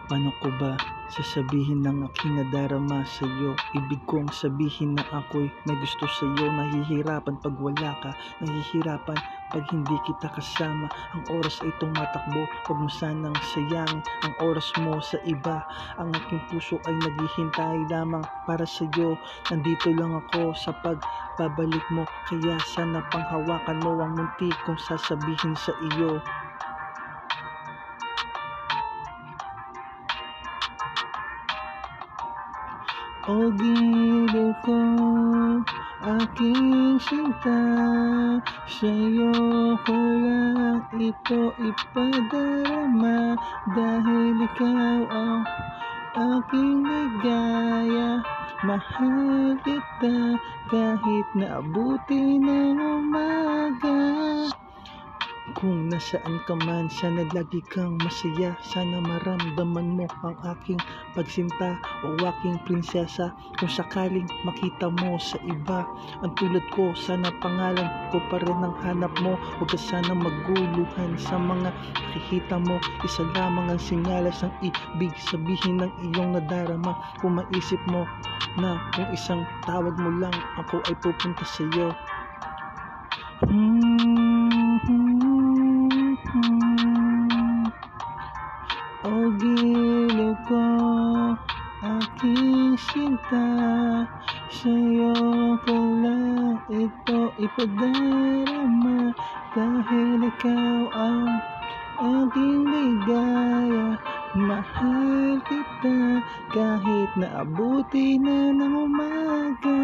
Paano ko ba sasabihin ng aking nadarama sa'yo? Ibig kong sabihin na ako'y may gusto sa'yo. Nahihirapan pag wala ka, nahihirapan pag hindi kita kasama. Ang oras ay tumatakbo, huwag mo sanang sayangin ang oras mo sa iba. Ang aking puso ay naghihintay lamang para sa'yo. Nandito lang ako sa pagbabalik mo, kaya sana panghawakan mo ang munti kong sasabihin sa iyo. O giliw ko, aking sinta, sa'yo ko lang ito ipadarama, dahil ikaw ang aking ligaya. Mahal kita kahit naabuti ng umaga. Kung nasaan ka man, sana lagi kang masaya. Sana maramdaman mo ang aking pagsinta o aking prinsesa. Kung sakaling makita mo sa iba ang tulad ko, sana pangalan ko pa rin ang hanap mo. Huwag ka sana maguluhan sa mga nakikita mo. Isa lamang ang sinyalas ng ibig sabihin ng iyong nadarama. Kung maisip mo na kung isang tawag mo lang, ako ay pupunta sa iyo. O giliw ko, aking sinta, sa'yo ko lang ito ipadarama, dahil ikaw ang aking ligaya. Mahal kita kahit naabuti na ng umaga.